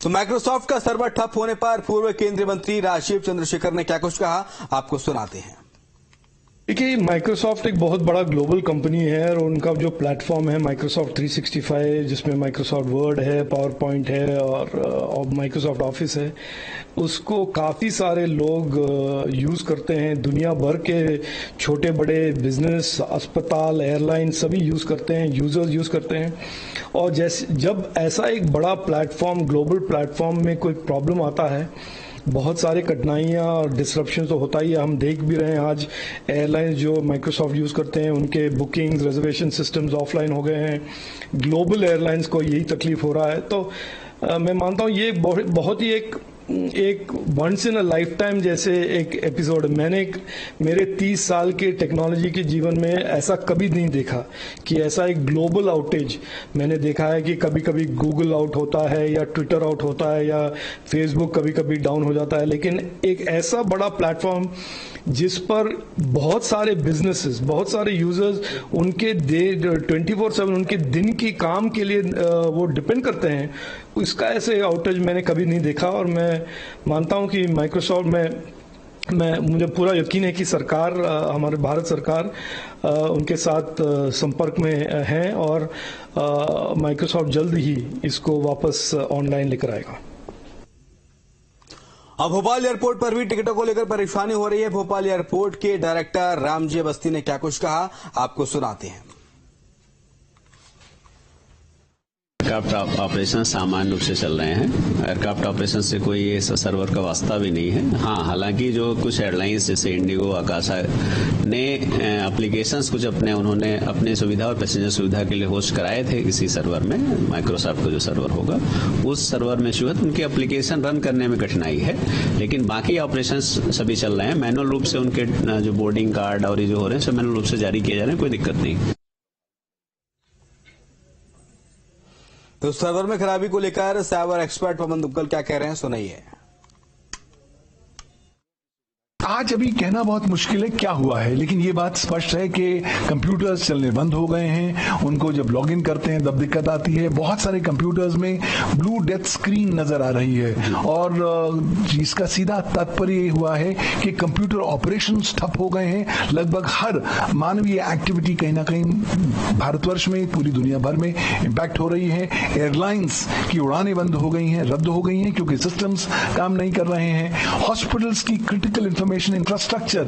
तो माइक्रोसॉफ्ट का सर्वर ठप होने पर पूर्व केंद्रीय मंत्री राजीव चंद्रशेखर ने क्या कुछ कहा, आपको सुनाते हैं। देखिए, माइक्रोसॉफ्ट एक बहुत बड़ा ग्लोबल कंपनी है और उनका जो प्लेटफॉर्म है माइक्रोसॉफ्ट 365, जिसमें माइक्रोसॉफ्ट वर्ड है, पावर पॉइंट है और माइक्रोसॉफ्ट ऑफिस है, उसको काफ़ी सारे लोग यूज़ करते हैं। दुनिया भर के छोटे बड़े बिजनेस, अस्पताल, एयरलाइन सभी यूज़ करते हैं, यूजर्स यूज़ करते हैं। और जब ऐसा एक बड़ा प्लेटफॉर्म, ग्लोबल प्लेटफॉर्म में कोई प्रॉब्लम आता है, बहुत सारे कठिनाइयाँ और डिसरप्शन तो होता ही है। हम देख भी रहे हैं आज एयरलाइंस जो माइक्रोसॉफ्ट यूज़ करते हैं उनके बुकिंग्स, रिजर्वेशन सिस्टम्स ऑफलाइन हो गए हैं। ग्लोबल एयरलाइंस को यही तकलीफ हो रहा है। तो मैं मानता हूँ ये बहुत ही एक once in a lifetime जैसे एक एपिसोड। मेरे 30 साल के टेक्नोलॉजी के जीवन में ऐसा कभी नहीं देखा कि ऐसा एक ग्लोबल आउटेज मैंने देखा है कि कभी कभी गूगल आउट होता है या ट्विटर आउट होता है या फेसबुक कभी कभी डाउन हो जाता है, लेकिन एक ऐसा बड़ा प्लेटफॉर्म जिस पर बहुत सारे बिजनेसेस, बहुत सारे यूजर्स उनके 24/7 उनके दिन की काम के लिए वो डिपेंड करते हैं, इसका ऐसे आउटेज मैंने कभी नहीं देखा। और मैं मानता हूं कि माइक्रोसॉफ्ट में मुझे पूरा यकीन है कि सरकार, हमारे भारत सरकार उनके साथ संपर्क में है और माइक्रोसॉफ्ट जल्द ही इसको वापस ऑनलाइन लेकर आएगा। अब भोपाल एयरपोर्ट पर भी टिकटों को लेकर परेशानी हो रही है। भोपाल एयरपोर्ट के डायरेक्टर रामजी अवस्थी ने क्या कुछ कहा, आपको सुनाते हैं। एयरक्राफ्ट ऑपरेशन सामान्य रूप से चल रहे हैं। एयरक्राफ्ट ऑपरेशन से कोई ये सर्वर का वास्ता भी नहीं है। हाँ, हालांकि जो कुछ एयरलाइंस जैसे इंडिगो, आकाशा ने एप्लीकेशंस कुछ उन्होंने अपनी सुविधा और पैसेंजर सुविधा के लिए होस्ट कराए थे किसी सर्वर में, माइक्रोसॉफ्ट का जो सर्वर होगा उस सर्वर में शुरू उनके एप्लीकेशन रन करने में कठिनाई है, लेकिन बाकी ऑपरेशन सभी चल रहे हैं। मैनुअल रूप से उनके जो बोर्डिंग कार्ड और ये जो हो रहे हैं सब मैनुअल रूप से जारी किए जा रहे हैं, कोई दिक्कत नहीं। तो सर्वर में खराबी को लेकर साइबर एक्सपर्ट पवन दुग्गल क्या कह रहे हैं, सुनिए। आज अभी कहना बहुत मुश्किल है क्या हुआ है, लेकिन ये बात स्पष्ट है कि कंप्यूटर्स चलने बंद हो गए हैं। उनको जब लॉगिन करते हैं तब दिक्कत आती है। बहुत सारे कंप्यूटर्स में ब्लू डेथ स्क्रीन नजर आ रही है और इसका सीधा तात्पर्य ये हुआ है कि कंप्यूटर ऑपरेशंस ठप हो गए हैं। लगभग हर मानवीय एक्टिविटी कहीं ना कहीं भारतवर्ष में, पूरी दुनिया भर में इम्पैक्ट हो रही है। एयरलाइंस की उड़ानें बंद हो गई हैं, रद्द हो गई हैं क्योंकि सिस्टम्स काम नहीं कर रहे हैं। हॉस्पिटल्स की क्रिटिकल इंफॉर्मेशन इंफ्रास्ट्रक्चर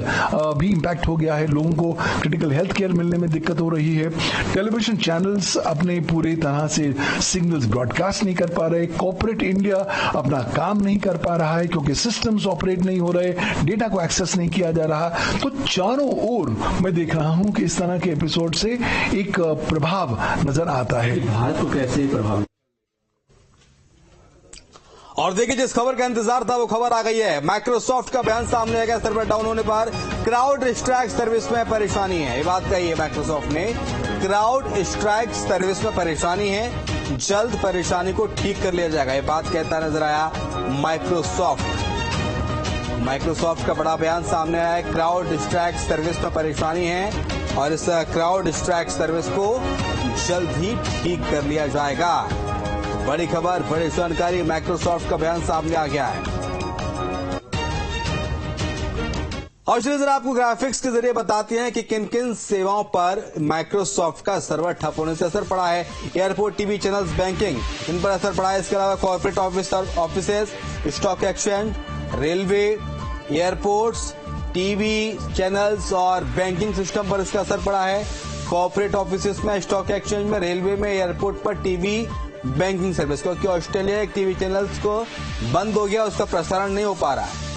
भी इंपैक्ट हो गया है, लोगों को क्रिटिकल हेल्थ केयर मिलने में दिक्कत हो रही है। टेलीविजन चैनल्स अपने पूरी तरह से सिग्नल्स ब्रॉडकास्ट नहीं कर पा रहे। कॉर्पोरेट इंडिया अपना काम नहीं कर पा रहा है क्योंकि सिस्टम्स ऑपरेट नहीं हो रहे, डेटा को एक्सेस नहीं किया जा रहा। तो चारों ओर मैं देख रहा हूं कि इस तरह के एपिसोड से एक प्रभाव नजर आता है। भारत को कैसे प्रभाव? और देखिए, जिस खबर का इंतजार था वो खबर आ गई है। माइक्रोसॉफ्ट का बयान सामने आ गया। सर्वर डाउन होने पर क्राउड स्ट्राइक सर्विस में परेशानी है, ये बात कही है माइक्रोसॉफ्ट ने। क्राउड स्ट्राइक सर्विस में परेशानी है, जल्द परेशानी को ठीक कर लिया जाएगा, ये बात कहता नजर आया माइक्रोसॉफ्ट का बड़ा बयान सामने आया है। क्राउड स्ट्राइक सर्विस में परेशानी है और इस क्राउड स्ट्राइक सर्विस को जल्द ही ठीक कर लिया जाएगा। बड़ी खबर, बड़ी जानकारी, माइक्रोसॉफ्ट का बयान सामने आ गया है। और चलिए जरा आपको ग्राफिक्स के जरिए बताते हैं कि किन किन सेवाओं पर माइक्रोसॉफ्ट का सर्वर ठप होने से असर पड़ा है। एयरपोर्ट, टीवी चैनल्स, बैंकिंग, इन पर असर पड़ा है। इसके अलावा corporate offices, stock exchange, railway, airports, TV channels और बैंकिंग सिस्टम पर इसका असर पड़ा है। कॉर्पोरेट ऑफिसेज में, स्टॉक एक्सचेंज में, रेलवे में, एयरपोर्ट पर टीवी बैंकिंग सर्विस, क्योंकि ऑस्ट्रेलिया एक टीवी चैनल्स को बंद हो गया, उसका प्रसारण नहीं हो पा रहा है।